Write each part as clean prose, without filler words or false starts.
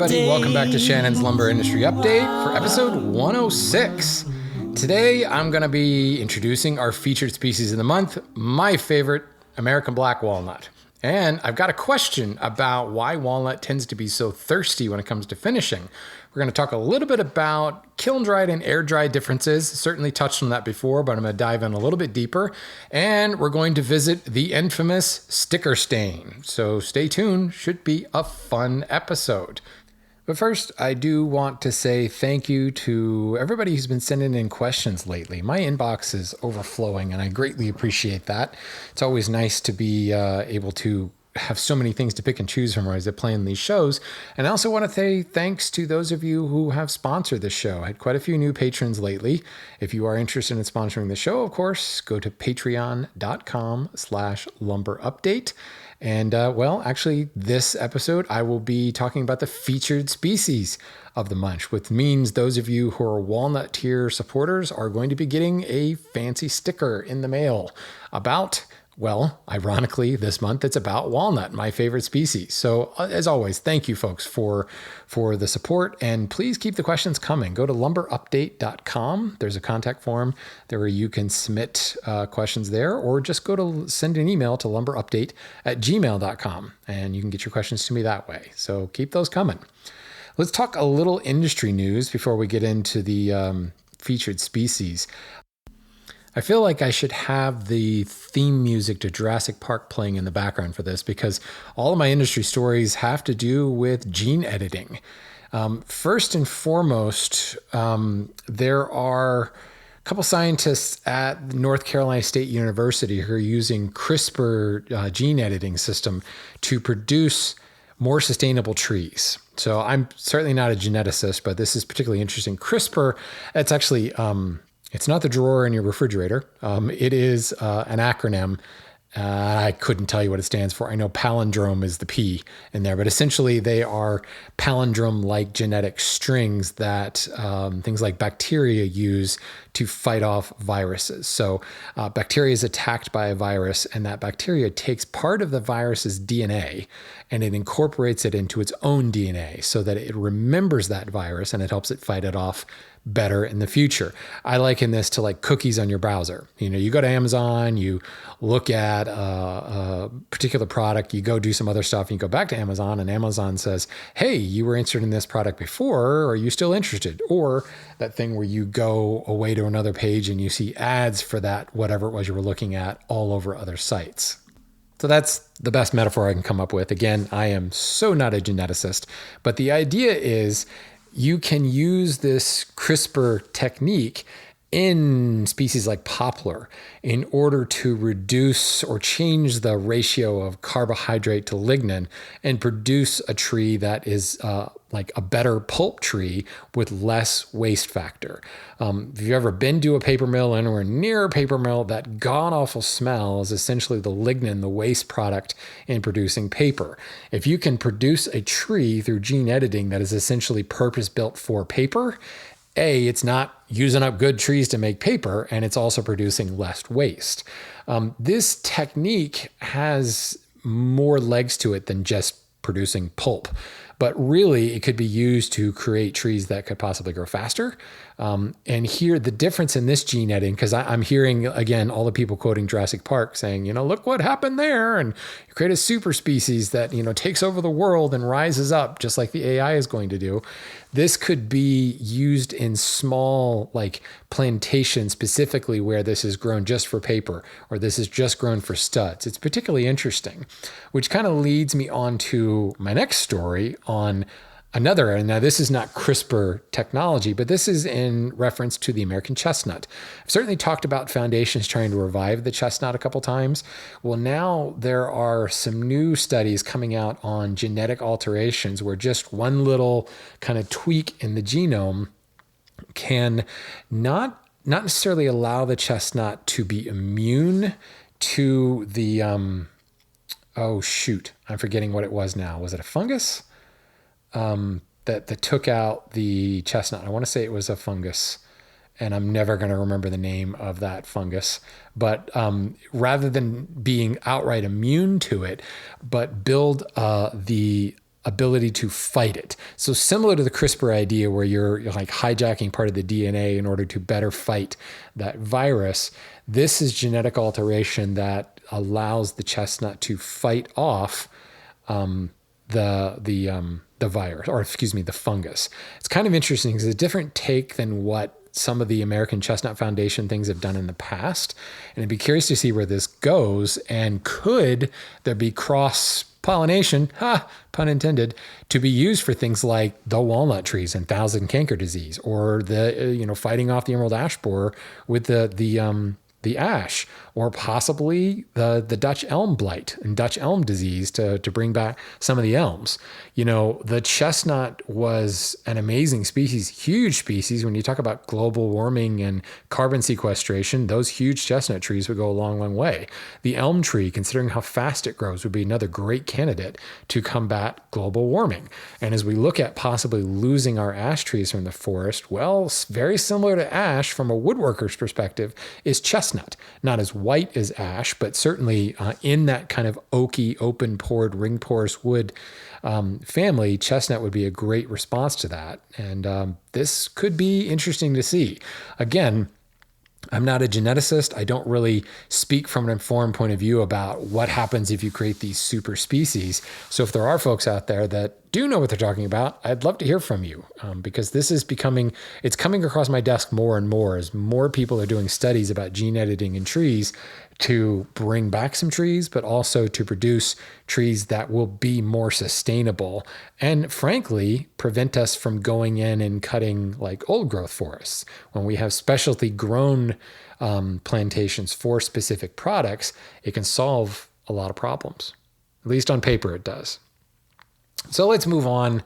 everybody. Welcome back to Shannon's Lumber Industry Update for episode 106. Today, I'm going to be introducing our featured species of the month, my favorite, American Black Walnut. And I've got a question about why walnut tends to be so thirsty when it comes to finishing. We're going to talk a little bit about kiln-dried and air-dried differences. Certainly touched on that before, but I'm going to dive in a little bit deeper. And we're going to visit the infamous sticker stain. So stay tuned. Should be a fun episode. But first, I do want to say thank you to everybody who's been sending in questions lately. My inbox is overflowing, and I greatly appreciate that. It's always nice to be able to have so many things to pick and choose from as I plan these shows. And I also want to say thanks to those of you who have sponsored the show. I had quite a few new patrons lately. If you are interested in sponsoring the show, of course, go to patreon.com/lumberupdate. And actually, this episode, I will be talking about the featured species of the month, which means those of you who are walnut tier supporters are going to be getting a fancy sticker in the mail about, well, ironically, this month it's about walnut, my favorite species. So as always, thank you folks for the support, and please keep the questions coming. Go to lumberupdate.com. There's a contact form there where you can submit questions there, or just go to send an email to lumberupdate@gmail.com, and you can get your questions to me that way. So keep those coming. Let's talk a little industry news before we get into the featured species. I feel like I should have the theme music to Jurassic Park playing in the background for this, because all of my industry stories have to do with gene editing. First and foremost, there are a couple scientists at North Carolina State University who are using CRISPR gene editing system to produce more sustainable trees. So I'm certainly not a geneticist, but this is particularly interesting. CRISPR, it's actually... it's not the drawer in your refrigerator. It is an acronym. I couldn't tell you what it stands for. I know palindrome is the P in there, but essentially they are palindrome-like genetic strings that things like bacteria use to fight off viruses. So bacteria is attacked by a virus, and that bacteria takes part of the virus's DNA and it incorporates it into its own DNA so that it remembers that virus and it helps it fight it off better in the future. I liken this to like cookies on your browser. You know, you go to Amazon, you look at a particular product, you go do some other stuff, and you go back to Amazon, and Amazon says, hey, you were interested in this product before, are you still interested? Or that thing where you go away to another page and you see ads for that, whatever it was you were looking at, all over other sites. So that's the best metaphor I can come up with. Again, I am so not a geneticist, but the idea is you can use this CRISPR technique in species like poplar in order to reduce or change the ratio of carbohydrate to lignin and produce a tree that is like a better pulp tree with less waste factor. If you've ever been to a paper mill, anywhere near a paper mill, that god-awful smell is essentially the lignin, the waste product in producing paper. If you can produce a tree through gene editing that is essentially purpose-built for paper, it's not using up good trees to make paper, and it's also producing less waste. This technique has more legs to it than just producing pulp, but really it could be used to create trees that could possibly grow faster. And here, the difference in this gene editing, because I'm hearing, again, all the people quoting Jurassic Park saying, look what happened there. And you create a super species that, takes over the world and rises up just like the AI is going to do. This could be used in small, like plantations specifically where this is grown just for paper, or this is just grown for studs. It's particularly interesting, which kind of leads me on to my next story on another, and now this is not CRISPR technology, but this is in reference to the American chestnut. I've certainly talked about foundations trying to revive the chestnut a couple times. Well, now there are some new studies coming out on genetic alterations where just one little kind of tweak in the genome can not necessarily allow the chestnut to be immune to the, I'm forgetting what it was now. Was it a fungus? That took out the chestnut. I want to say it was a fungus, and I'm never going to remember the name of that fungus. But rather than being outright immune to it, but build the ability to fight it. So similar to the CRISPR idea where you're like hijacking part of the DNA in order to better fight that virus, this is genetic alteration that allows the chestnut to fight off the virus, or excuse me, the fungus. It's kind of interesting because it's a different take than what some of the American Chestnut Foundation things have done in the past. And I'd be curious to see where this goes. And could there be cross pollination, pun intended, to be used for things like the walnut trees and thousand canker disease, or the fighting off the emerald ash borer with the ash, or possibly the Dutch elm blight and Dutch elm disease to bring back some of the elms. The chestnut was an amazing species, huge species. When you talk about global warming and carbon sequestration, those huge chestnut trees would go a long, long way. The elm tree, considering how fast it grows, would be another great candidate to combat global warming. And as we look at possibly losing our ash trees from the forest, well, very similar to ash from a woodworker's perspective is chestnut. Not as white as ash, but certainly in that kind of oaky, open-pored, ring-porous wood family, chestnut would be a great response to that. And this could be interesting to see. Again, I'm not a geneticist. I don't really speak from an informed point of view about what happens if you create these super species. So if there are folks out there that do know what they're talking about, I'd love to hear from you, because this is it's coming across my desk more and more as more people are doing studies about gene editing in trees to bring back some trees, but also to produce trees that will be more sustainable and frankly prevent us from going in and cutting like old growth forests. When we have specialty grown plantations for specific products, it can solve a lot of problems. At least on paper it does. So let's move on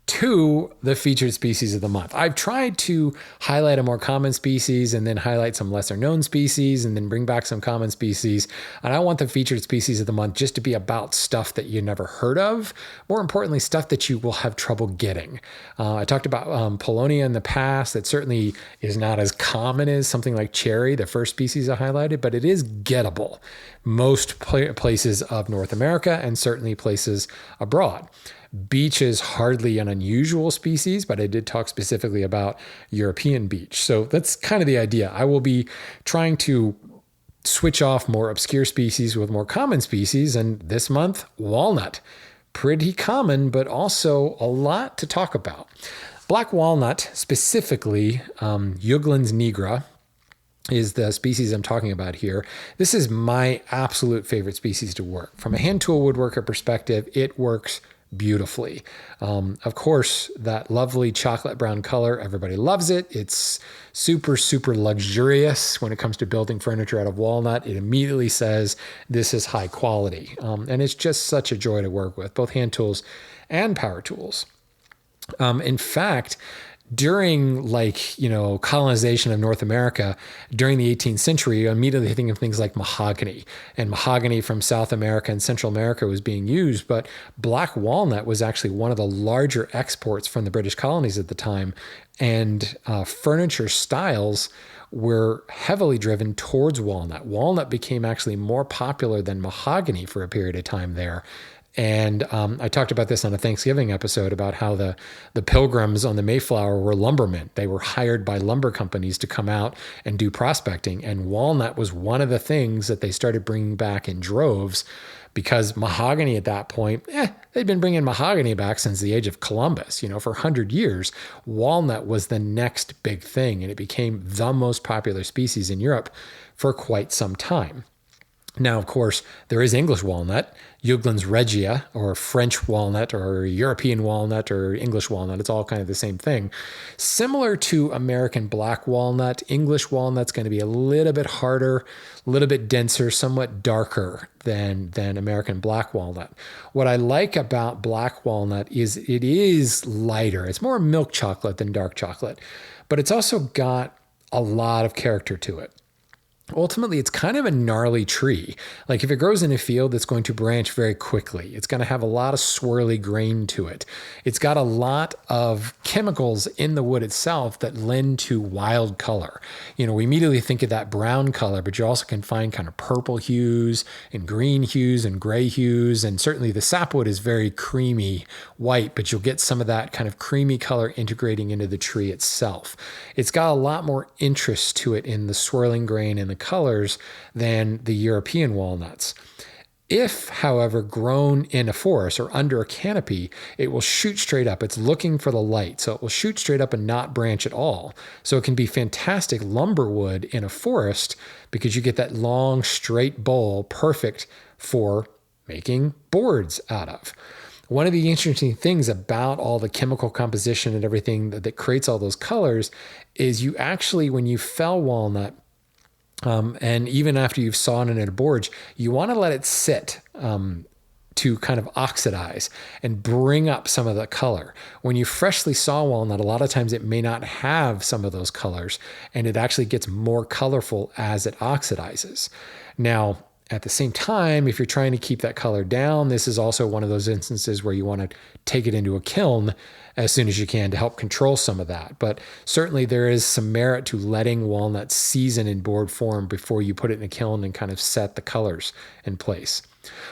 to the featured species of the month. I've tried to highlight a more common species and then highlight some lesser known species and then bring back some common species. And I want the featured species of the month just to be about stuff that you never heard of. More importantly, stuff that you will have trouble getting. I talked about Paulownia in the past. That certainly is not as common as something like cherry, the first species I highlighted, but it is gettable most places of North America and certainly places abroad. Beech is hardly an unusual species, but I did talk specifically about European beech. So that's kind of the idea. I will be trying to switch off more obscure species with more common species. And this month, walnut. Pretty common, but also a lot to talk about. Black walnut, specifically Juglans nigra, is the species I'm talking about here. This is my absolute favorite species to work. From a hand tool woodworker perspective, it works beautifully. Of course, that lovely chocolate brown color, everybody loves it. It's super, super luxurious when it comes to building furniture out of walnut. It immediately says this is high quality. And it's just such a joy to work with, both hand tools and power tools. In fact, during colonization of North America during the 18th century, you immediately think of things like mahogany, and mahogany from South America and Central America was being used. But black walnut was actually one of the larger exports from the British colonies at the time. And furniture styles were heavily driven towards walnut. Walnut became actually more popular than mahogany for a period of time there. And I talked about this on a Thanksgiving episode about how the Pilgrims on the Mayflower were lumbermen. They were hired by lumber companies to come out and do prospecting. And walnut was one of the things that they started bringing back in droves, because mahogany at that point, they'd been bringing mahogany back since the age of Columbus. For 100 years, walnut was the next big thing. And it became the most popular species in Europe for quite some time. Now, of course, there is English walnut, Juglans regia, or French walnut, or European walnut, or English walnut. It's all kind of the same thing. Similar to American black walnut, English walnut's going to be a little bit harder, a little bit denser, somewhat darker than American black walnut. What I like about black walnut is it is lighter. It's more milk chocolate than dark chocolate, but it's also got a lot of character to it. ultimately it's kind of a gnarly tree. Like if it grows in a field, it's going to branch very quickly. It's going to have a lot of swirly grain to it. It's got a lot of chemicals in the wood itself that lend to wild color. We immediately think of that brown color, but you also can find kind of purple hues and green hues and gray hues. And certainly the sapwood is very creamy white, but you'll get some of that kind of creamy color integrating into the tree itself. It's got a lot more interest to it in the swirling grain and the colors than the European walnuts. If, however, grown in a forest or under a canopy, it will shoot straight up. It's looking for the light, so it will shoot straight up and not branch at all. So it can be fantastic lumber wood in a forest because you get that long, straight bowl, perfect for making boards out of. One of the interesting things about all the chemical composition and everything that creates all those colors is you actually, when you fell walnut, and even after you've sawn it in a board, you want to let it sit to kind of oxidize and bring up some of the color. When you freshly saw walnut, a lot of times it may not have some of those colors, and it actually gets more colorful as it oxidizes. Now, at the same time, if you're trying to keep that color down, this is also one of those instances where you want to take it into a kiln as soon as you can to help control some of that. But certainly there is some merit to letting walnut season in board form before you put it in a kiln and kind of set the colors in place.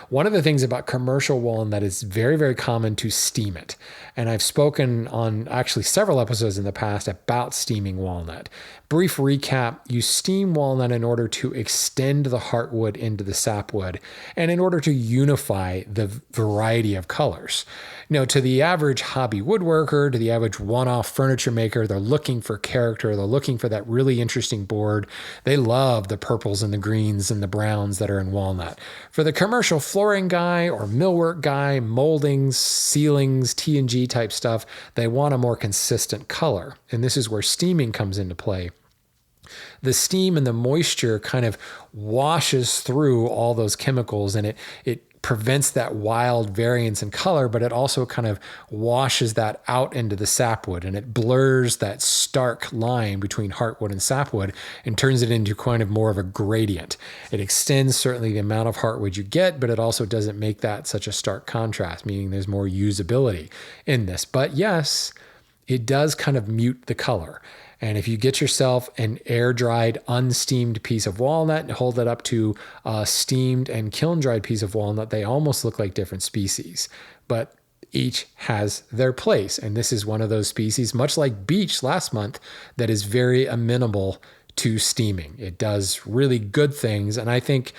One of the things about commercial walnut is very, very common to steam it. And I've spoken on actually several episodes in the past about steaming walnut. Brief recap, you steam walnut in order to extend the heartwood into the sapwood and in order to unify the variety of colors. To the average hobby woodworker, to the average one-off furniture maker, they're looking for character. They're looking for that really interesting board. They love the purples and the greens and the browns that are in walnut. For the commercial flooring guy or millwork guy, moldings, ceilings, T&G type stuff, they want a more consistent color. And this is where steaming comes into play. The steam and the moisture kind of washes through all those chemicals, and it prevents that wild variance in color, but it also kind of washes that out into the sapwood, and it blurs that stark line between heartwood and sapwood and turns it into kind of more of a gradient. It extends certainly the amount of heartwood you get, but it also doesn't make that such a stark contrast, meaning there's more usability in this. But yes, it does kind of mute the color. And if you get yourself an air-dried, unsteamed piece of walnut and hold it up to a steamed and kiln-dried piece of walnut, they almost look like different species. But each has their place. And this is one of those species, much like beech last month, that is very amenable to steaming. It does really good things. And I think,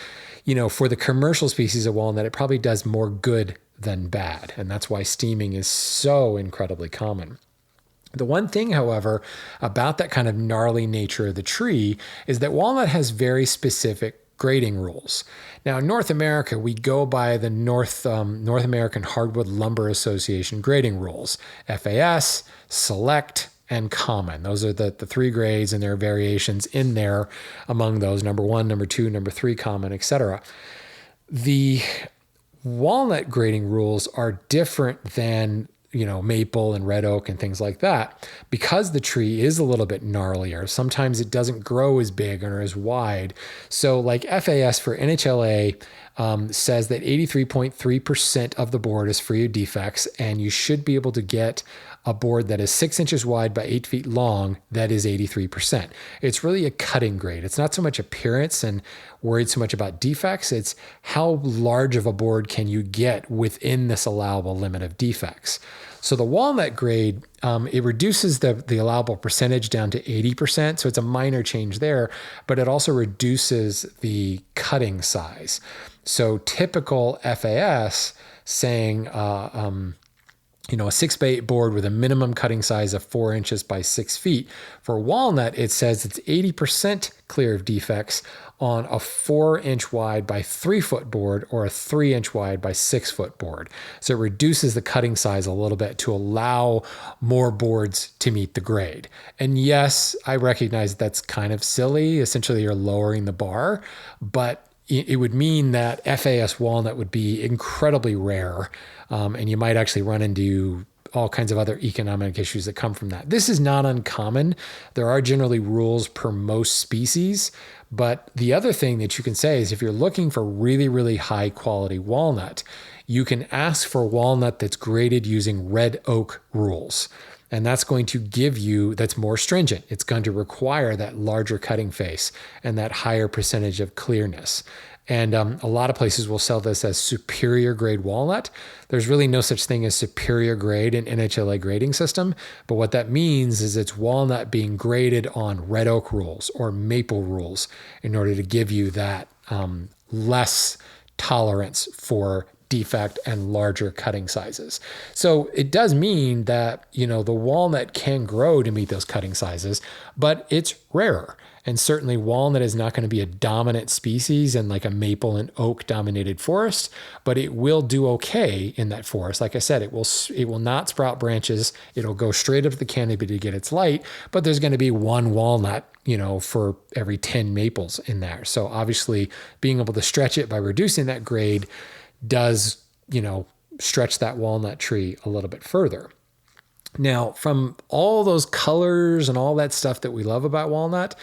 for the commercial species of walnut, it probably does more good than bad. And that's why steaming is so incredibly common. The one thing, however, about that kind of gnarly nature of the tree is that walnut has very specific grading rules. Now, in North America, we go by the North American Hardwood Lumber Association grading rules: FAS, Select, and Common. Those are the three grades, and there are variations in there among those: number 1, number 2, number 3, Common, etc. The walnut grading rules are different than maple and red oak and things like that, because the tree is a little bit gnarlier. Sometimes it doesn't grow as big or as wide. So like FAS for NHLA says that 83.3% of the board is free of defects, and you should be able to get a board that is 6 inches wide by 8 feet long that is 83%. It's really a cutting grade. It's not so much appearance and worried so much about defects. It's how large of a board can you get within this allowable limit of defects. So the walnut grade, it reduces the allowable percentage down to 80%. So it's a minor change there, but it also reduces the cutting size. So typical FAS saying, a 6x8 board with a minimum cutting size of 4 inches by 6 feet. For walnut, it says it's 80% clear of defects on a 4-inch wide by 3-foot board or a 3-inch wide by 6-foot board. So it reduces the cutting size a little bit to allow more boards to meet the grade. And yes, I recognize that's kind of silly. Essentially, you're lowering the bar, but it would mean that FAS walnut would be incredibly rare, and you might actually run into all kinds of other economic issues that come from that. This is not uncommon. There are generally rules per most species. But the other thing that you can say is if you're looking for really, really high quality walnut, you can ask for walnut that's graded using red oak rules. And that's going to give you, that's more stringent. It's going to require that larger cutting face and that higher percentage of clearness. And a lot of places will sell this as superior grade walnut. There's really no such thing as superior grade in NHLA grading system. But what that means is it's walnut being graded on red oak rules or maple rules in order to give you that less tolerance for defect and larger cutting sizes. So it does mean that, the walnut can grow to meet those cutting sizes, but it's rarer. And certainly walnut is not going to be a dominant species in like a maple and oak dominated forest, but it will do okay in that forest. Like I said, it will not sprout branches. It'll go straight up the canopy to get its light, but there's going to be one walnut, for every 10 maples in there. So obviously being able to stretch it by reducing that grade does, stretch that walnut tree a little bit further. Now, from all those colors and all that stuff that we love about walnut,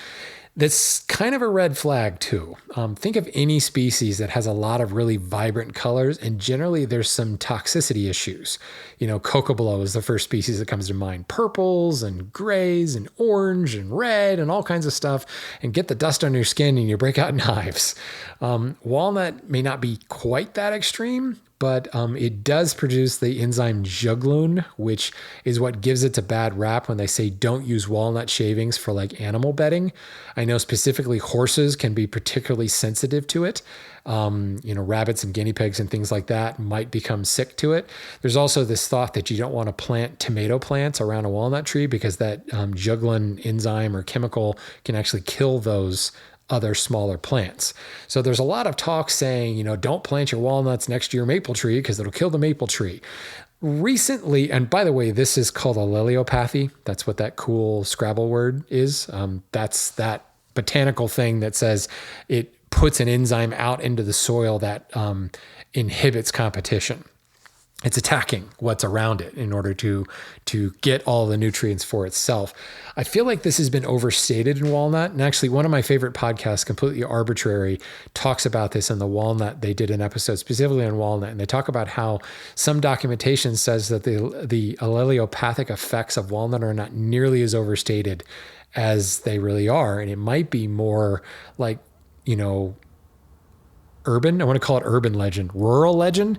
that's kind of a red flag too. Think of any species that has a lot of really vibrant colors, and generally there's some toxicity issues. Cocobolo is the first species that comes to mind. Purples and grays and orange and red and all kinds of stuff, and get the dust on your skin and you break out knives. Walnut may not be quite that extreme, but it does produce the enzyme juglone, which is what gives it a bad rap when they say don't use walnut shavings for like animal bedding. I know specifically horses can be particularly sensitive to it. Rabbits and guinea pigs and things like that might become sick to it. There's also this thought that you don't want to plant tomato plants around a walnut tree because that juglone enzyme or chemical can actually kill those other smaller plants. So there's a lot of talk saying, don't plant your walnuts next to your maple tree because it'll kill the maple tree. Recently, and by the way, this is called alleliopathy. That's what that cool Scrabble word is. That's that botanical thing that says it puts an enzyme out into the soil that inhibits competition. It's attacking what's around it in order to get all the nutrients for itself. I feel like this has been overstated in walnut. And actually, one of my favorite podcasts, Completely Arbitrary, talks about this in the walnut. They did an episode specifically on walnut, and they talk about how some documentation says that the alleliopathic effects of walnut are not nearly as overstated as they really are. And it might be more like, urban, I want to call it urban legend, rural legend,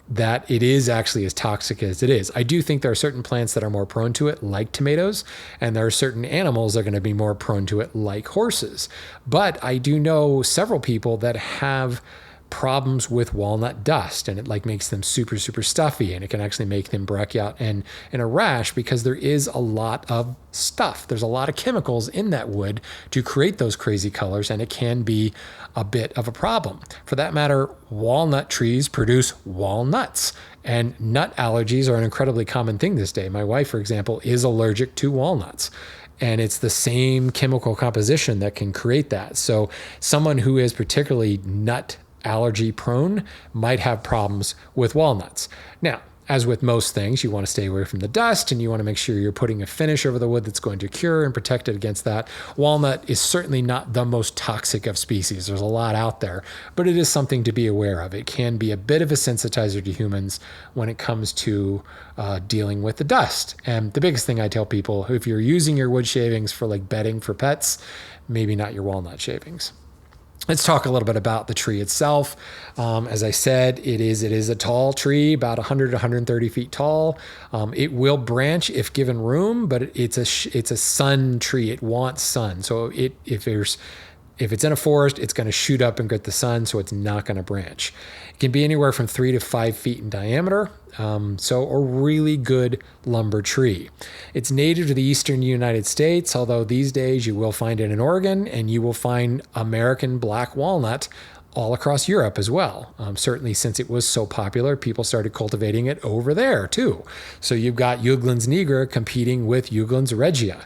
that it is actually as toxic as it is. I do think there are certain plants that are more prone to it, like tomatoes, and there are certain animals that are going to be more prone to it, like horses. But I do know several people that have problems with walnut dust, and it makes them super, super stuffy, and it can actually make them break out in a rash because there is a lot of stuff. There's a lot of chemicals in that wood to create those crazy colors, and it can be a bit of a problem. For that matter, walnut trees produce walnuts, and nut allergies are an incredibly common thing this day. My wife, for example, is allergic to walnuts. And it's the same chemical composition that can create that. So someone who is particularly nut allergy prone might have problems with walnuts. Now, as with most things, you want to stay away from the dust, and you want to make sure you're putting a finish over the wood that's going to cure and protect it against that. Walnut is certainly not the most toxic of species. There's a lot out there, but it is something to be aware of. It can be a bit of a sensitizer to humans when it comes to dealing with the dust. And the biggest thing I tell people, if you're using your wood shavings for bedding for pets, maybe not your walnut shavings. Let's talk a little bit about the tree itself. As I said, it is a tall tree, about 100 to 130 feet tall. It will branch if given room, but it's a sun tree. It wants sun. So if it's in a forest, it's going to shoot up and get the sun, so it's not going to branch. It can be anywhere from 3 to 5 feet in diameter. So a really good lumber tree. It's native to the eastern United States, although these days you will find it in Oregon, and you will find American black walnut all across Europe as well. Certainly since it was so popular, people started cultivating it over there too. So you've got Juglans nigra competing with Juglans regia.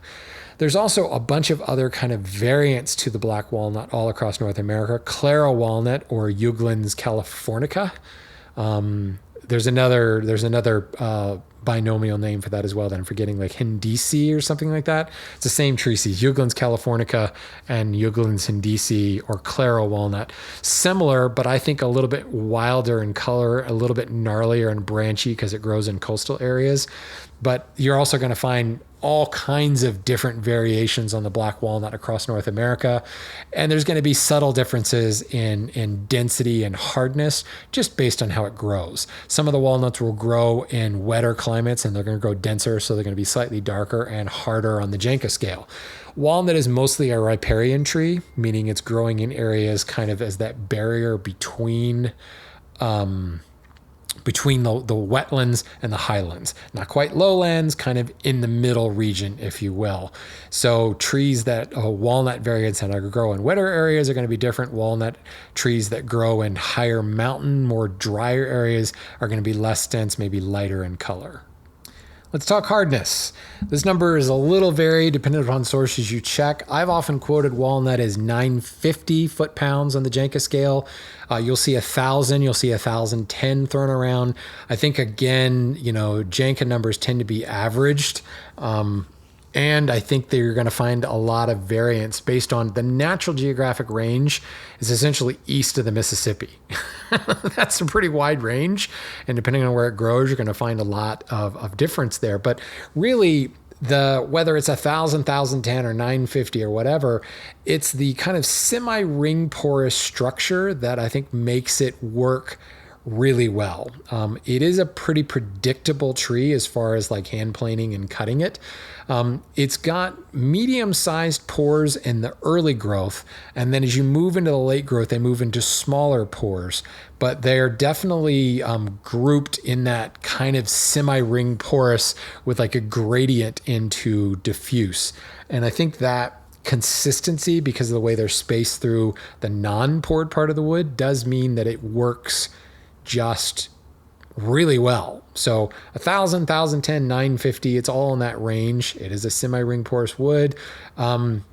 There's also a bunch of other kind of variants to the black walnut all across North America. Clara walnut, or Juglans californica. There's another binomial name for that as well that I'm forgetting, like Hindisi or something like that. It's the same tree species, Juglans californica and Juglans hindisi or Claro walnut. Similar, but I think a little bit wilder in color, a little bit gnarlier and branchy because it grows in coastal areas. But you're also going to find all kinds of different variations on the black walnut across North America. And there's going to be subtle differences in density and hardness just based on how it grows. Some of the walnuts will grow in wetter climates and they're going to grow denser, so they're going to be slightly darker and harder on the Janka scale. Walnut is mostly a riparian tree, meaning it's growing in areas kind of as that barrier between the wetlands and the highlands. Not quite lowlands, kind of in the middle region, if you will. So trees that, walnut variants that grow in wetter areas are going to be different. Walnut trees that grow in higher mountain, more drier areas are going to be less dense, maybe lighter in color. Let's talk hardness. This number is a little varied depending upon sources you check. I've often quoted walnut as 950 foot-pounds on the Janka scale. You'll see 1,000, you'll see 1,010 thrown around. I think, again, Janka numbers tend to be averaged. And I think that you're going to find a lot of variance based on the natural geographic range is essentially east of the Mississippi. That's a pretty wide range. And depending on where it grows, you're going to find a lot of difference there. But really, whether it's 1,000, 1,010 or 950 or whatever, it's the kind of semi-ring porous structure that I think makes it work really well. It is a pretty predictable tree as far as like hand planing and cutting it. It's got medium-sized pores in the early growth, and then as you move into the late growth, they move into smaller pores, but they're definitely grouped in that kind of semi-ring porous with like a gradient into diffuse. And I think that consistency, because of the way they're spaced through the non-pored part of the wood, does mean that it works just really well. So 1,000, 1,010, 950, it's all in that range. It is a semi-ring porous wood. MOR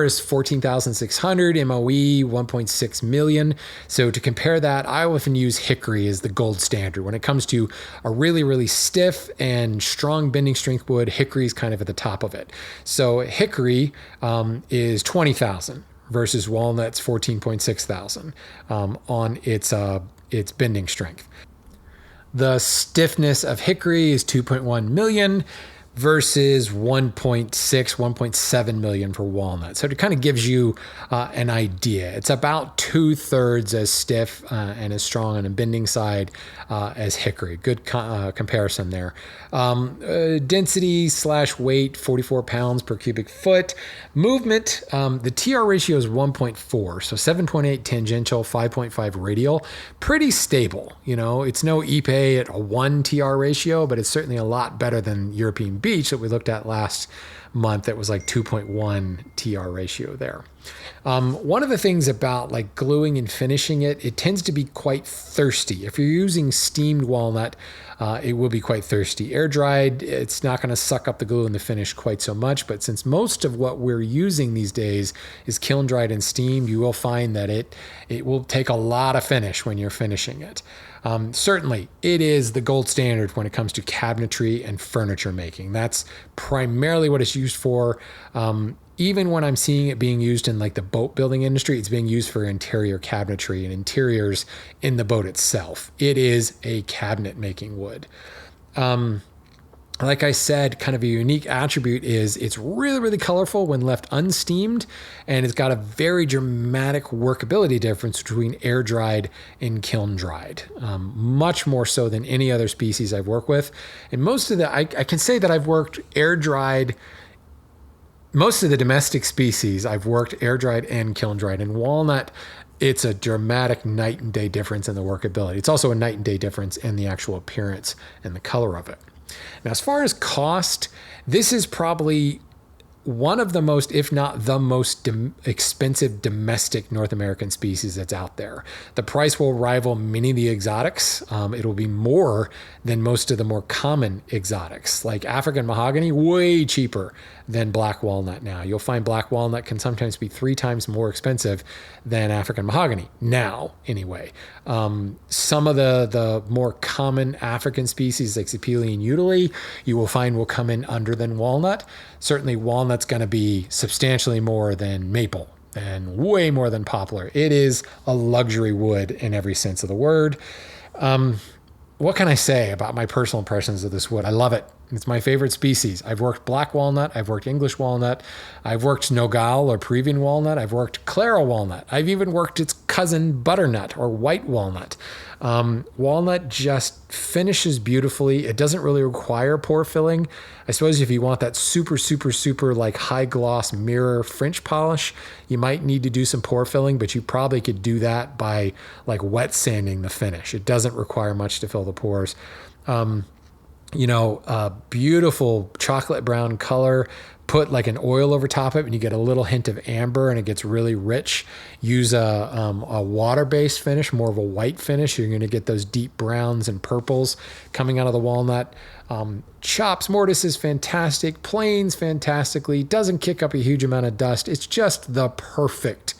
is 14,600, MOE 1.6 million. So to compare that, I often use hickory as the gold standard. When it comes to a really, really stiff and strong bending strength wood, hickory is kind of at the top of it. So hickory is 20,000 versus walnut's 14.6 thousand on its bending strength. The stiffness of hickory is 2.1 million versus 1.6, 1.7 million for walnut. So it kind of gives you an idea. It's about 2/3 as stiff and as strong on the bending side as hickory. Good comparison there. Density / weight, 44 pounds per cubic foot. Movement, the TR ratio is 1.4, so 7.8 tangential, 5.5 radial. Pretty stable. It's no Ipe at a 1 TR ratio, but it's certainly a lot better than European beech that we looked at last month. That was like 2.1 TR ratio there. One of the things about like gluing and finishing it tends to be quite thirsty. If you're using steamed walnut, it will be quite thirsty. Air dried, it's not going to suck up the glue and the finish quite so much. But since most of what we're using these days is kiln dried and steamed, you will find that it will take a lot of finish when you're finishing it. Certainly, it is the gold standard when it comes to cabinetry and furniture making. That's primarily what it's used for. Even when I'm seeing it being used in like the boat building industry, it's being used for interior cabinetry and interiors in the boat itself. It is a cabinet making wood. Like I said, kind of a unique attribute is it's really, really colorful when left unsteamed, and it's got a very dramatic workability difference between air dried and kiln dried, much more so than any other species I've worked with. And most of I can say that I've worked air dried. Most of the domestic species I've worked air dried and kiln dried. In walnut, it's a dramatic night and day difference in the workability. It's also a night and day difference in the actual appearance and the color of it. Now, as far as cost, this is probably one of the most, if not the most expensive domestic North American species that's out there. The price will rival many of the exotics. It'll be more than most of the more common exotics. Like African mahogany, way cheaper than black walnut now. You'll find black walnut can sometimes be 3 times more expensive than African mahogany now, anyway. Some of the more common African species like Sapele and Udele, you will find will come in under than walnut. Certainly walnut's going to be substantially more than maple and way more than poplar. It is a luxury wood in every sense of the word. What can I say about my personal impressions of this wood? I love it. It's my favorite species. I've worked black walnut. I've worked English walnut. I've worked Nogal or Peruvian walnut. I've worked Clara walnut. I've even worked its cousin butternut or white walnut. Walnut just finishes beautifully. It doesn't really require pore filling. I suppose if you want that super, super, super like high gloss mirror French polish, you might need to do some pore filling, but you probably could do that by like wet sanding the finish. It doesn't require much to fill the pores. Beautiful chocolate brown color. Put like an oil over top of it and you get a little hint of amber and it gets really rich. Use a water-based finish, more of a white finish. You're going to get those deep browns and purples coming out of the walnut. Chops mortise is fantastic. Planes fantastically. Doesn't kick up a huge amount of dust. It's just the perfect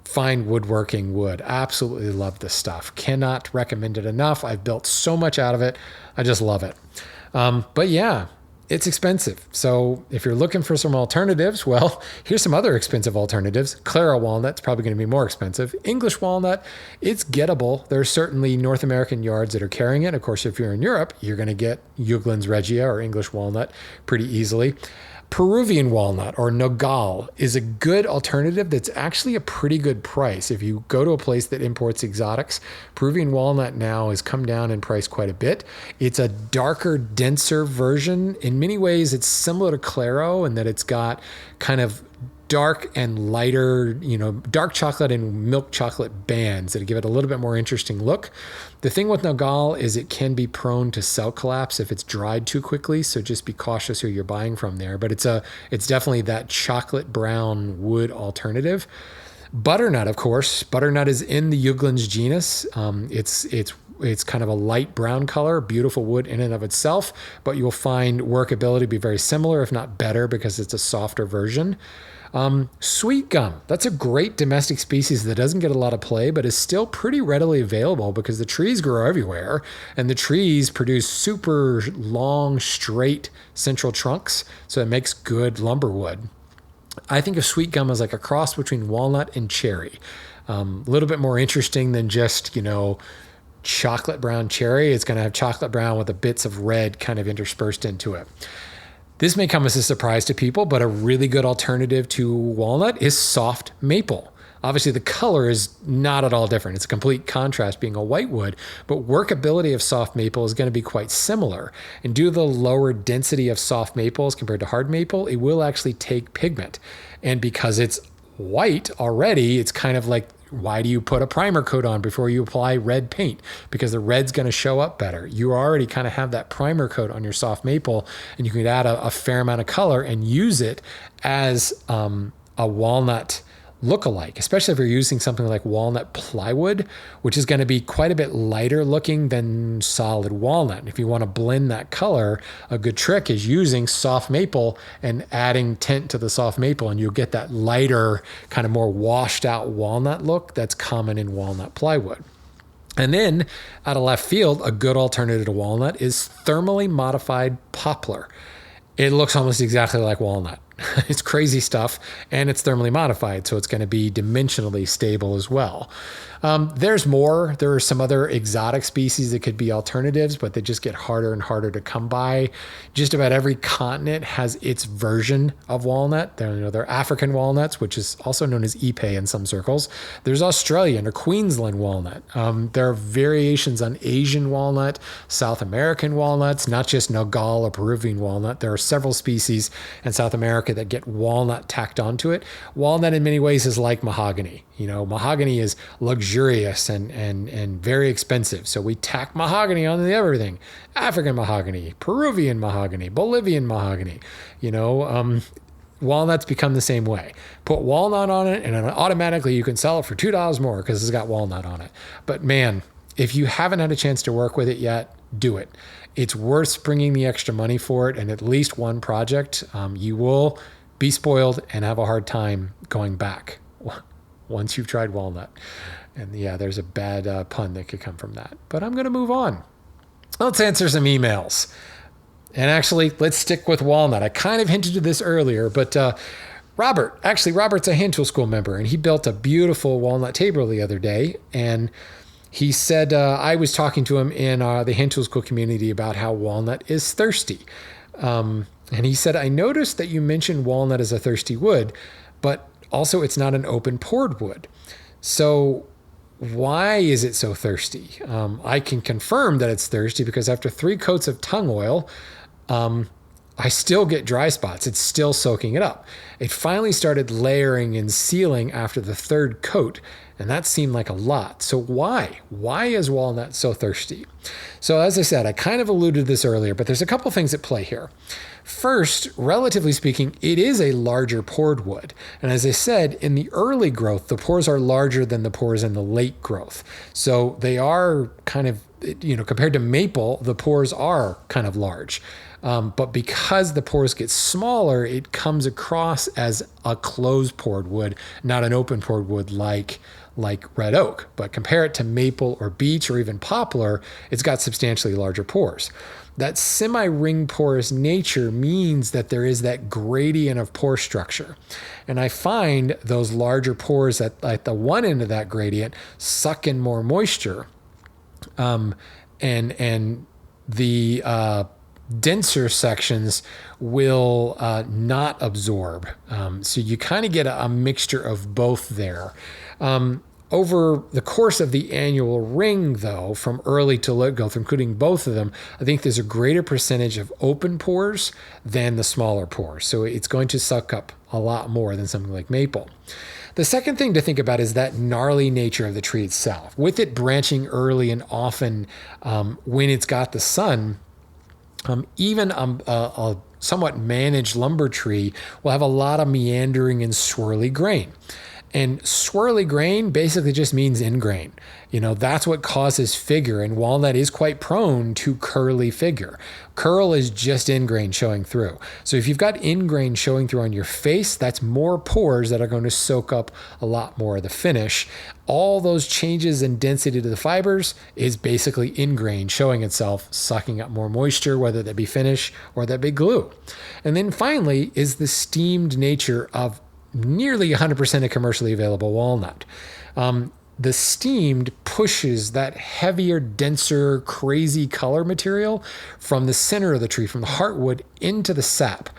fine woodworking wood. Absolutely love this stuff. Cannot recommend it enough. I've built so much out of it. I just love it. But yeah, it's expensive. So if you're looking for some alternatives, well, here's some other expensive alternatives. Clara walnut's probably going to be more expensive. English walnut, it's gettable. There's certainly North American yards that are carrying it. Of course, if you're in Europe, you're going to get Juglans regia or English walnut pretty easily. Peruvian walnut or Nogal is a good alternative that's actually a pretty good price. If you go to a place that imports exotics, Peruvian walnut now has come down in price quite a bit. It's a darker, denser version. In many ways, it's similar to Claro in that it's got kind of dark and lighter, dark chocolate and milk chocolate bands that give it a little bit more interesting look. The thing with Nogal is it can be prone to cell collapse if it's dried too quickly, so just be cautious who you're buying from there. But it's definitely that chocolate brown wood alternative. Butternut, of course. Butternut is in the Juglans genus. It's kind of a light brown color, beautiful wood in and of itself, but you'll find workability be very similar, if not better, because it's a softer version. Sweet gum. That's a great domestic species that doesn't get a lot of play, but is still pretty readily available because the trees grow everywhere and the trees produce super long, straight central trunks. So it makes good lumber wood. I think of sweet gum as like a cross between walnut and cherry. A little bit more interesting than just, chocolate brown cherry. It's going to have chocolate brown with the bits of red kind of interspersed into it. This may come as a surprise to people, but a really good alternative to walnut is soft maple. Obviously, the color is not at all different. It's a complete contrast being a white wood, but workability of soft maple is going to be quite similar. And due to the lower density of soft maples compared to hard maple, it will actually take pigment. And because it's white already, it's kind of like, why do you put a primer coat on before you apply red paint? Because the red's going to show up better. You already kind of have that primer coat on your soft maple, and you can add a fair amount of color and use it as a walnut look-alike, especially if you're using something like walnut plywood, which is going to be quite a bit lighter looking than solid walnut. And if you want to blend that color, a good trick is using soft maple and adding tint to the soft maple, and you'll get that lighter, kind of more washed out walnut look that's common in walnut plywood. And then out of left field, a good alternative to walnut is thermally modified poplar. It looks almost exactly like walnut. It's crazy stuff, and it's thermally modified, so it's going to be dimensionally stable as well. There's more. There are some other exotic species that could be alternatives, but they just get harder and harder to come by. Just about every continent has its version of walnut. There are African walnuts, which is also known as Ipe in some circles. There's Australian or Queensland walnut. There are variations on Asian walnut, South American walnuts, not just Nogal or Peruvian walnut. There are several species in South America that get walnut tacked onto it. Walnut in many ways is like mahogany. Mahogany is luxurious and very expensive. So we tack mahogany onto everything. African mahogany, Peruvian mahogany, Bolivian mahogany. walnuts become the same way. Put walnut on it, and automatically you can sell it for $2 more because it's got walnut on it. But man, if you haven't had a chance to work with it yet, do it. It's worth springing the extra money for it, and at least one project. You will be spoiled and have a hard time going back once you've tried walnut. And yeah, there's a bad pun that could come from that. But I'm going to move on. Let's answer some emails. And actually, let's stick with walnut. I kind of hinted to this earlier, but Robert's a hand tool school member, and he built a beautiful walnut table the other day. And he said, I was talking to him in the hand tool school community about how walnut is thirsty. And he said, I noticed that you mentioned walnut as a thirsty wood, but also it's not an open pored wood. So why is it so thirsty? I can confirm that it's thirsty because after 3 coats of tung oil, I still get dry spots. It's still soaking it up. It finally started layering and sealing after the 3rd coat, and that seemed like a lot. So why? Why is walnut so thirsty? So as I said, I kind of alluded to this earlier, but there's a couple things at play here. First, relatively speaking, it is a larger pored wood. And as I said, in the early growth, the pores are larger than the pores in the late growth. So they are kind of, compared to maple, the pores are kind of large. But because the pores get smaller, it comes across as a closed pored wood, not an open pored wood like red oak. But compare it to maple or beech or even poplar, it's got substantially larger pores. That semi-ring porous nature means that there is that gradient of pore structure. And I find those larger pores at the one end of that gradient suck in more moisture. And the denser sections will not absorb. So you kind of get a mixture of both there. Over the course of the annual ring, though, from early to late growth, including both of them, I think there's a greater percentage of open pores than the smaller pores. So it's going to suck up a lot more than something like maple. The second thing to think about is that gnarly nature of the tree itself. With it branching early and often when it's got the sun, even a somewhat managed lumber tree will have a lot of meandering and swirly grain. And swirly grain basically just means ingrain. That's what causes figure, and walnut is quite prone to curly figure. Curl is just ingrain showing through. So if you've got ingrain showing through on your face, that's more pores that are going to soak up a lot more of the finish. All those changes in density to the fibers is basically ingrain showing itself, sucking up more moisture, whether that be finish or that be glue. And then finally is the steamed nature of nearly 100% of commercially available walnut. The steamed pushes that heavier, denser, crazy color material from the center of the tree, from the heartwood, into the sap.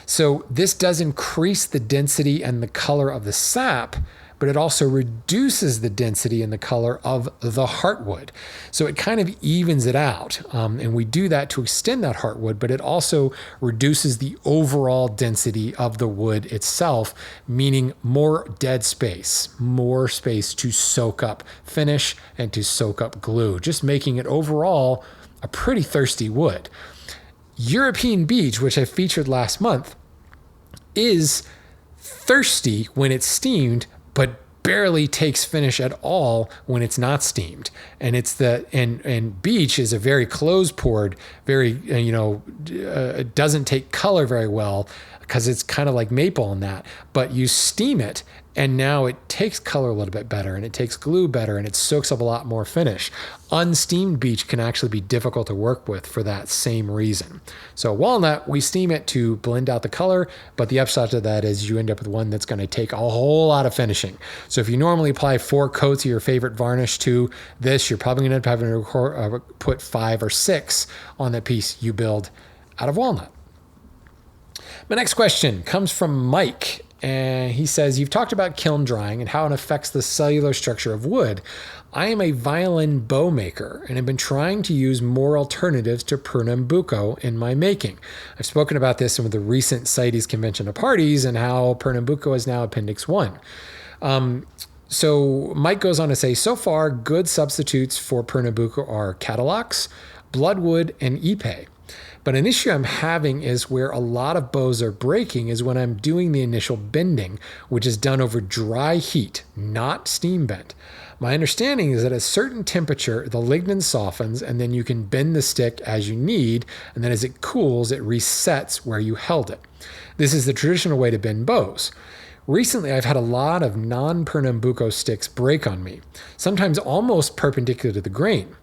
So this does increase the density and the color of the sap, but it also reduces the density and the color of the heartwood. So it kind of evens it out. And we do that to extend that heartwood, but it also reduces the overall density of the wood itself, meaning more dead space, more space to soak up finish and to soak up glue, just making it overall a pretty thirsty wood. European beech, which I featured last month, is thirsty when it's steamed, but barely takes finish at all when it's not steamed. And and beech is a very closed pored, very it doesn't take color very well because it's kind of like maple in that. But you steam it, and now it takes color a little bit better, and it takes glue better, and it soaks up a lot more finish. Unsteamed beech can actually be difficult to work with for that same reason. So walnut, we steam it to blend out the color, but the upshot of that is you end up with one that's going to take a whole lot of finishing. So if you normally apply 4 coats of your favorite varnish to this, you're probably going to end up having to put 5 or 6 on that piece you build out of walnut. My next question comes from Mike. And he says, you've talked about kiln drying and how it affects the cellular structure of wood. I am a violin bow maker and have been trying to use more alternatives to Pernambuco in my making. I've spoken about this in one of the recent CITES convention of parties and how Pernambuco is now Appendix 1. So Mike goes on to say, so far, good substitutes for Pernambuco are Catalox, Bloodwood, and Ipe. But an issue I'm having is where a lot of bows are breaking is when I'm doing the initial bending, which is done over dry heat, not steam bent. My understanding is that at a certain temperature, the lignin softens, and then you can bend the stick as you need, and then as it cools, it resets where you held it. This is the traditional way to bend bows. Recently, I've had a lot of non-Pernambuco sticks break on me, sometimes almost perpendicular to the grain.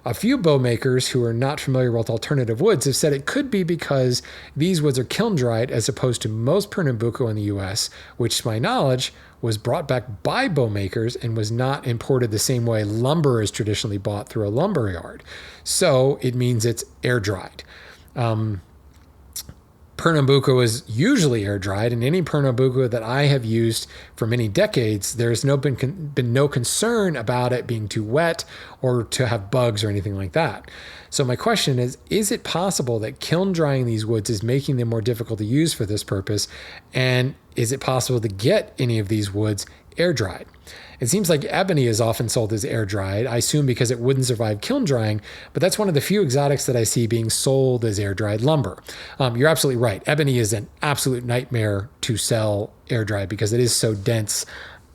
A few bow makers who are not familiar with alternative woods have said it could be because these woods are kiln dried as opposed to most Pernambuco in the US, which to my knowledge was brought back by bow makers and was not imported the same way lumber is traditionally bought through a lumber yard. So it means it's air dried. Pernambuco is usually air dried, and any Pernambuco that I have used for many decades, there's been no concern about it being too wet or to have bugs or anything like that. So my question is it possible that kiln drying these woods is making them more difficult to use for this purpose? And is it possible to get any of these woods air dried? It seems like ebony is often sold as air dried, I assume because it wouldn't survive kiln drying, but that's one of the few exotics that I see being sold as air dried lumber. You're absolutely right. Ebony is an absolute nightmare to sell air dried because it is so dense.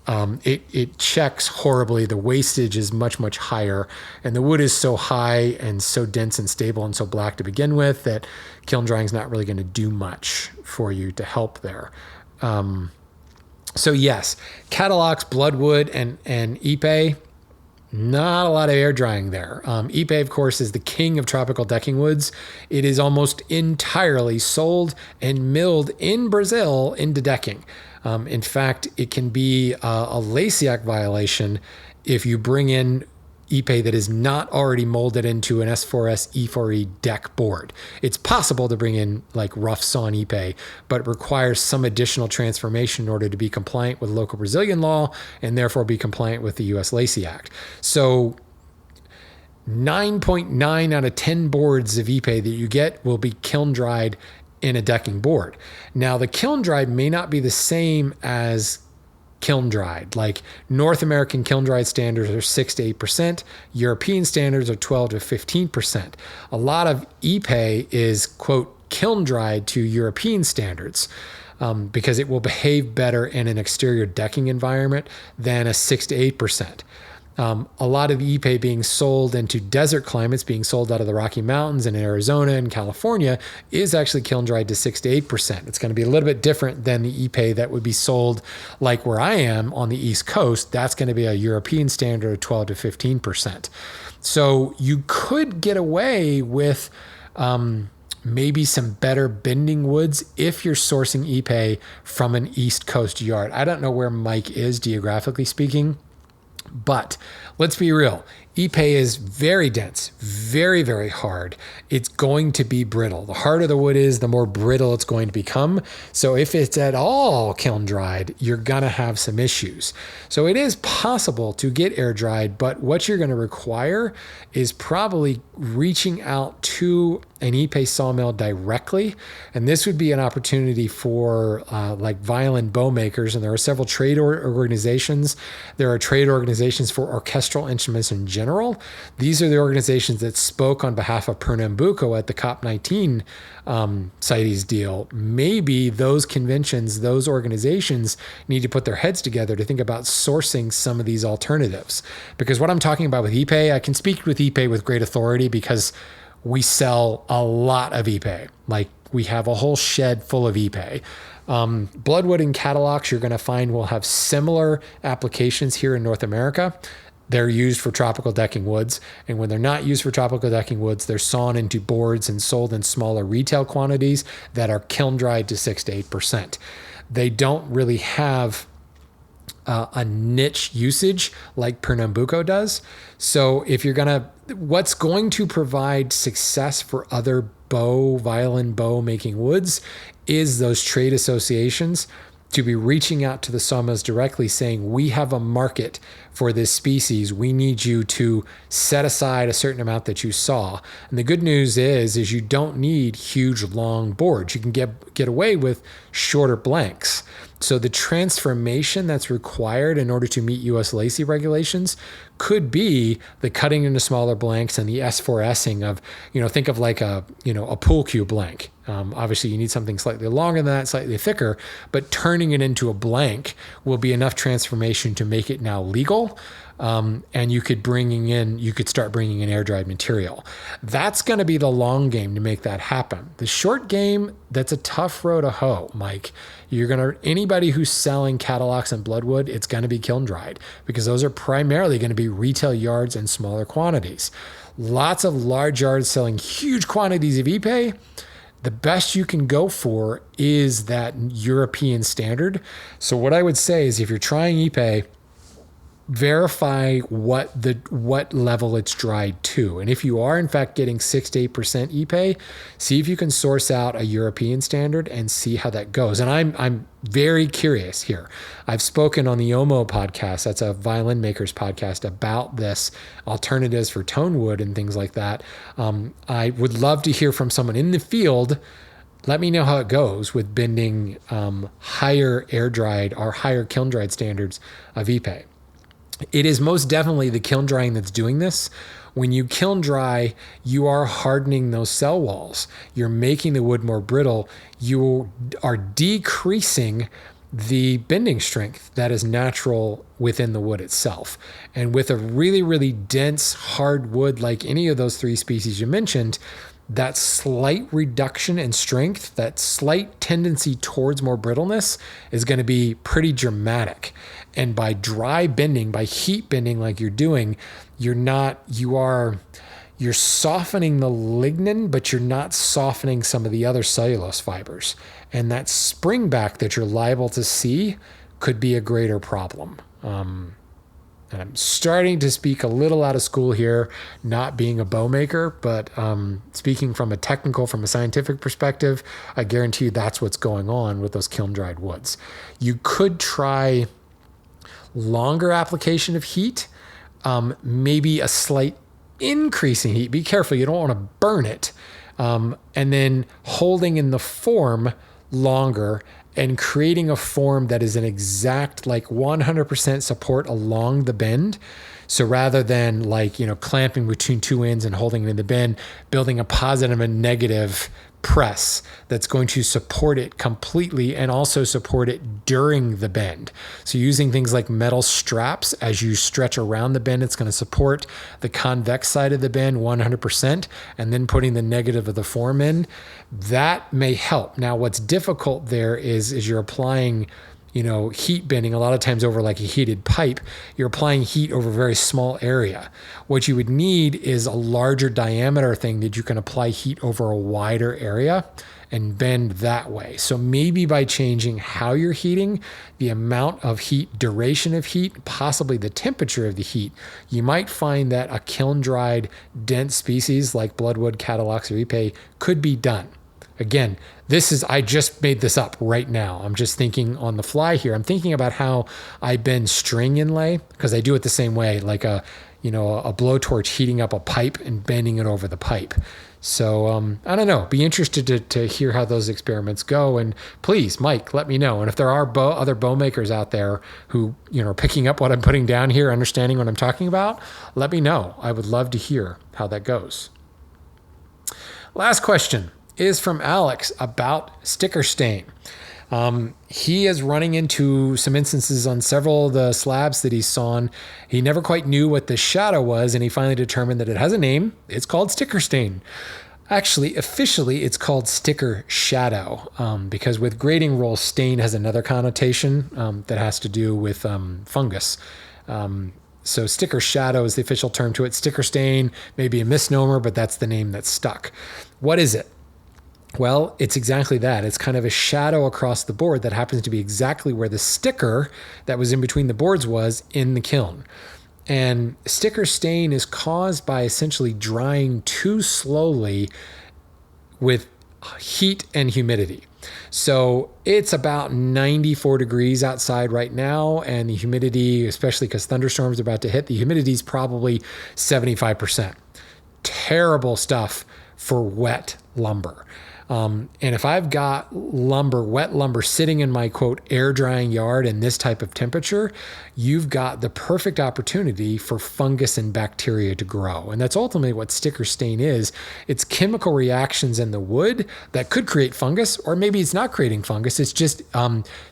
It checks horribly. The wastage is much, much higher, and the wood is so high and so dense and stable and so black to begin with that kiln drying is not really going to do much for you to help there. So yes, Catalox, Bloodwood, and Ipe, not a lot of air drying there. Ipe, of course, is the king of tropical decking woods. It is almost entirely sold and milled in Brazil into decking. In fact, it can be a Lasiac violation if you bring in Ipe that is not already molded into an S4S E4E deck board. It's possible to bring in like rough sawn Ipe, but it requires some additional transformation in order to be compliant with local Brazilian law and therefore be compliant with the US Lacey Act. So 9.9 out of 10 boards of Ipe that you get will be kiln dried in a decking board. Now, the kiln dried may not be the same as kiln dried. Like North American kiln dried standards are 6 to 8%. European standards are 12 to 15%. A lot of Ipe is, quote, kiln dried to European standards because it will behave better in an exterior decking environment than a 6 to 8%. A lot of the Ipe being sold into desert climates, being sold out of the Rocky Mountains in Arizona and California, is actually kiln dried to 6 to 8%. It's going to be a little bit different than the Ipe that would be sold like where I am on the East Coast. That's going to be a European standard of 12 to 15%. So you could get away with maybe some better bending woods if you're sourcing Ipe from an East Coast yard. I don't know where Mike is geographically speaking, but let's be real. Ipe is very dense, very, very hard. It's going to be brittle. The harder the wood is, the more brittle it's going to become. So if it's at all kiln dried, you're going to have some issues. So it is possible to get air dried, but what you're going to require is probably reaching out to an Ipe sawmill directly. And this would be an opportunity for like violin bow makers. And there are several trade organizations. There are trade organizations for orchestral instruments in general. These are the organizations that spoke on behalf of Pernambuco at the COP19 CITES deal. Maybe those conventions, those organizations need to put their heads together to think about sourcing some of these alternatives. Because what I'm talking about with Ipe, I can speak with Ipe with great authority because we sell a lot of Ipe. Like we have a whole shed full of Ipe. Bloodwood and Catalox, you're going to find will have similar applications here in North America. They're used for tropical decking woods. And when they're not used for tropical decking woods, they're sawn into boards and sold in smaller retail quantities that are kiln dried to 6 to 8%. They don't really have a niche usage like Pernambuco does. So if you're what's going to provide success for other violin bow making woods is those trade associations to be reaching out to the sawmills directly saying, we have a market for this species. We need you to set aside a certain amount that you saw. And the good news is you don't need huge, long boards. You can get away with shorter blanks. So the transformation that's required in order to meet US LACI regulations could be the cutting into smaller blanks and the S4Sing of, think of like a pool cue blank. Obviously you need something slightly longer than that, slightly thicker, but turning it into a blank will be enough transformation to make it now legal. And you could start bringing in air dried material. That's going to be the long game to make that happen. The short game, that's a tough row to hoe, Mike. Anybody who's selling Catalogs and Bloodwood, it's going to be kiln dried because those are primarily going to be retail yards in smaller quantities. Lots of large yards selling huge quantities of Ipe. The best you can go for is that European standard. So what I would say is if you're trying Ipe, verify what level it's dried to. And if you are in fact getting 6 to 8% Ipe, see if you can source out a European standard and see how that goes. And I'm very curious here. I've spoken on the OMO podcast, that's a violin makers podcast, about this alternatives for tone wood and things like that. I would love to hear from someone in the field. Let me know how it goes with bending higher air dried or higher kiln dried standards of Ipe. It is most definitely the kiln drying that's doing this. When you kiln dry, you are hardening those cell walls. You're making the wood more brittle. You are decreasing the bending strength that is natural within the wood itself. And with a really, really dense, hard wood like any of those three species you mentioned, that slight reduction in strength, that slight tendency towards more brittleness is going to be pretty dramatic. And by dry bending, by heat bending like you're doing, you're softening the lignin, but you're not softening some of the other cellulose fibers. And that spring back that you're liable to see could be a greater problem. And I'm starting to speak a little out of school here, not being a bow maker, but speaking from a scientific perspective, I guarantee you that's what's going on with those kiln-dried woods. You could try longer application of heat, maybe a slight increase in heat. Be careful, you don't want to burn it. And then holding in the form longer and creating a form that is an exact 100% support along the bend. So rather than clamping between two ends and holding it in the bend, building a positive and negative press that's going to support it completely and also support it during the bend. So using things like metal straps as you stretch around the bend, it's going to support the convex side of the bend 100%, and then putting the negative of the form in, that may help. Now, what's difficult there is you're applying heat bending a lot of times over like a heated pipe. You're applying heat over a very small area. What you would need is a larger diameter thing that you can apply heat over a wider area and bend that way. So maybe by changing how you're heating, the amount of heat, duration of heat, possibly the temperature of the heat, you might find that a kiln-dried dense species like Bloodwood, Catalogs, or Ipe could be done. Again, I just made this up right now. I'm just thinking on the fly here. I'm thinking about how I bend string inlay because I do it the same way, like a blowtorch heating up a pipe and bending it over the pipe. So I don't know. Be interested to hear how those experiments go. And please, Mike, let me know. And if there are other bow makers out there who are picking up what I'm putting down here, understanding what I'm talking about, let me know. I would love to hear how that goes. Last question is from Alex about sticker stain. He is running into some instances on several of the slabs that he's sawn. He never quite knew what the shadow was, and he finally determined that it has a name. It's called sticker stain. Actually, officially, it's called sticker shadow because with grading rules, stain has another connotation that has to do with fungus. So sticker shadow is the official term to it. Sticker stain may be a misnomer, but that's the name that's stuck. What is it? Well, it's exactly that. It's kind of a shadow across the board that happens to be exactly where the sticker that was in between the boards was in the kiln. And sticker stain is caused by essentially drying too slowly with heat and humidity. So it's about 94 degrees outside right now, and the humidity, especially because thunderstorms are about to hit, the humidity is probably 75%. Terrible stuff for wet lumber. And if I've got lumber, wet lumber sitting in my quote air drying yard in this type of temperature, you've got the perfect opportunity for fungus and bacteria to grow. And that's ultimately what sticker stain is. It's chemical reactions in the wood that could create fungus, or maybe it's not creating fungus. It's just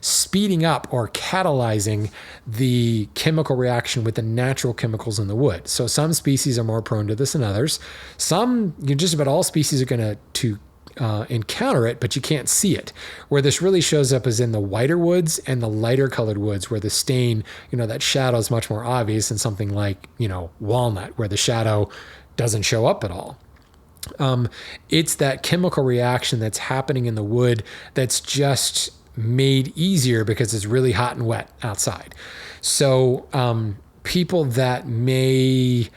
speeding up or catalyzing the chemical reaction with the natural chemicals in the wood. So some species are more prone to this than others. Some, just about all species are going to encounter it, but you can't see it. Where this really shows up is in the whiter woods and the lighter colored woods, where the stain, that shadow is much more obvious than something like, walnut, where the shadow doesn't show up at all. It's that chemical reaction that's happening in the wood that's just made easier because it's really hot and wet outside. So people that may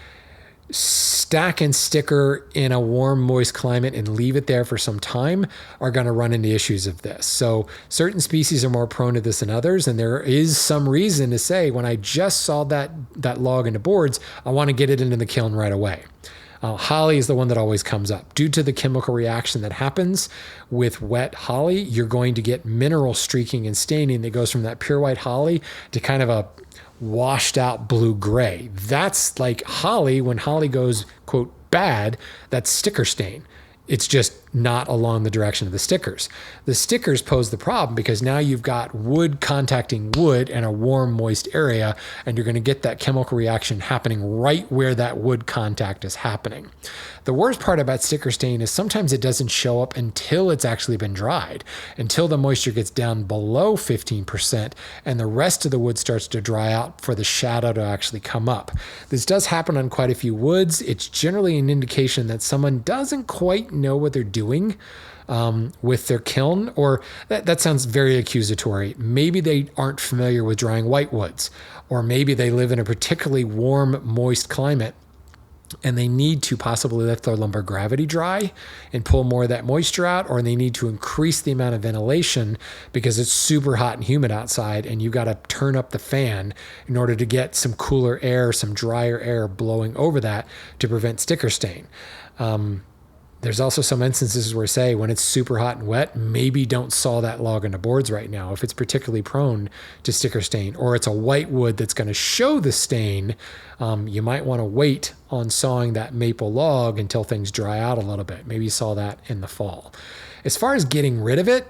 stack and sticker in a warm, moist climate and leave it there for some time are going to run into issues of this. So certain species are more prone to this than others. And there is some reason to say, when I just saw that log into boards, I want to get it into the kiln right away. Holly is the one that always comes up. Due to the chemical reaction that happens with wet holly, you're going to get mineral streaking and staining that goes from that pure white holly to kind of a washed out blue-gray. That's like holly. When holly goes, quote, bad, that's sticker stain. It's just not along the direction of the stickers. The stickers pose the problem because now you've got wood contacting wood in a warm, moist area, and you're going to get that chemical reaction happening right where that wood contact is happening. The worst part about sticker stain is sometimes it doesn't show up until it's actually been dried, until the moisture gets down below 15% and the rest of the wood starts to dry out for the shadow to actually come up. This does happen on quite a few woods. It's generally an indication that someone doesn't quite know what they're doing with their kiln, or that sounds very accusatory. Maybe they aren't familiar with drying whitewoods, or maybe they live in a particularly warm, moist climate and they need to possibly let their lumber gravity dry and pull more of that moisture out, or they need to increase the amount of ventilation because it's super hot and humid outside and you've got to turn up the fan in order to get some cooler air, some drier air blowing over that to prevent sticker stain. There's also some instances where, say, when it's super hot and wet, maybe don't saw that log into boards right now if it's particularly prone to sticker stain, or it's a white wood that's going to show the stain. You might want to wait on sawing that maple log until things dry out a little bit. Maybe you saw that in the fall. As far as getting rid of it,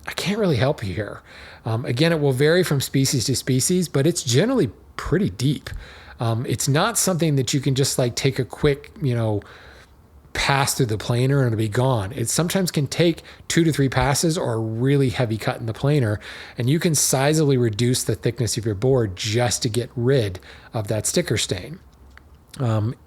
I can't really help you here. Again, it will vary from species to species, but it's generally pretty deep. It's not something that you can just like take a quick, pass through the planer and it'll be gone. It sometimes can take 2 to 3 passes or a really heavy cut in the planer, and you can sizably reduce the thickness of your board just to get rid of that sticker stain.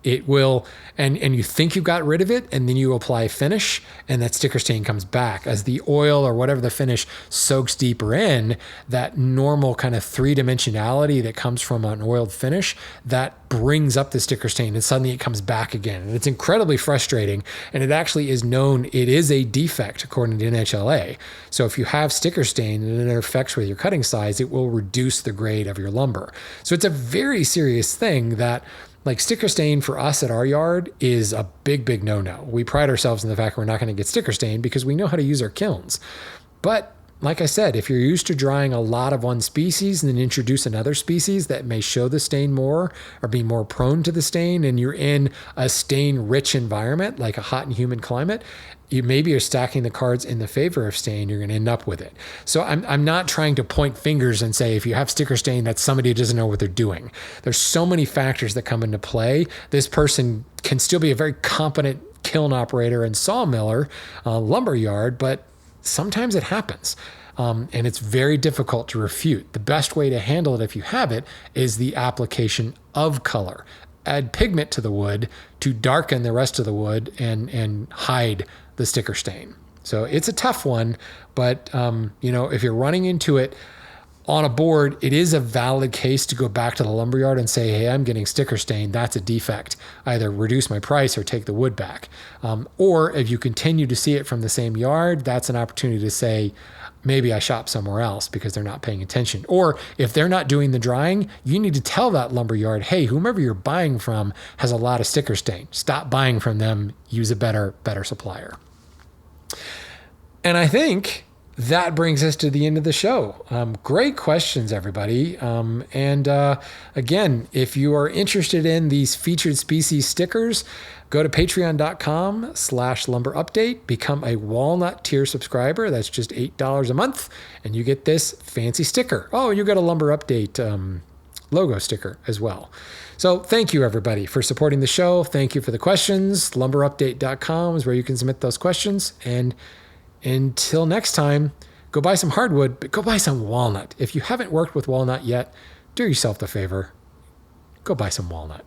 It will, and you think you've got rid of it, and then you apply finish, and that sticker stain comes back as the oil or whatever the finish soaks deeper in. That normal kind of 3-dimensionality that comes from an oiled finish, that brings up the sticker stain, and suddenly it comes back again. And it's incredibly frustrating, and it actually is known, it is a defect according to NHLA. So if you have sticker stain and it interfects with your cutting size, it will reduce the grade of your lumber. So it's a very serious thing that, like, sticker stain for us at our yard is a big, big no-no. We pride ourselves in the fact we're not going to get sticker stain because we know how to use our kilns. But like I said, if you're used to drying a lot of one species and then introduce another species that may show the stain more or be more prone to the stain, and you're in a stain-rich environment like a hot and humid climate, you maybe are stacking the cards in the favor of stain, you're going to end up with it. So I'm not trying to point fingers and say if you have sticker stain, that's somebody who doesn't know what they're doing. There's so many factors that come into play. This person can still be a very competent kiln operator and sawmiller, lumber yard, but sometimes it happens. And it's very difficult to refute. The best way to handle it if you have it is the application of color. Add pigment to the wood to darken the rest of the wood and hide the sticker stain. So it's a tough one, but if you're running into it on a board, it is a valid case to go back to the lumberyard and say, hey, I'm getting sticker stain. That's a defect. Either reduce my price or take the wood back. Or if you continue to see it from the same yard, that's an opportunity to say, maybe I shop somewhere else because they're not paying attention. Or if they're not doing the drying, you need to tell that lumberyard, hey, whomever you're buying from has a lot of sticker stain. Stop buying from them. Use a better supplier. And I think that brings us to the end of the show. Great questions, everybody. Again, if you are interested in these featured species stickers, go to patreon.com/lumberupdate, become a Walnut tier subscriber. That's just $8 a month, and you get this fancy sticker. Oh, you get a Lumber Update logo sticker as well. So thank you, everybody, for supporting the show. Thank you for the questions. Lumberupdate.com is where you can submit those questions. And until next time, go buy some hardwood, but go buy some walnut. If you haven't worked with walnut yet, do yourself the favor. Go buy some walnut.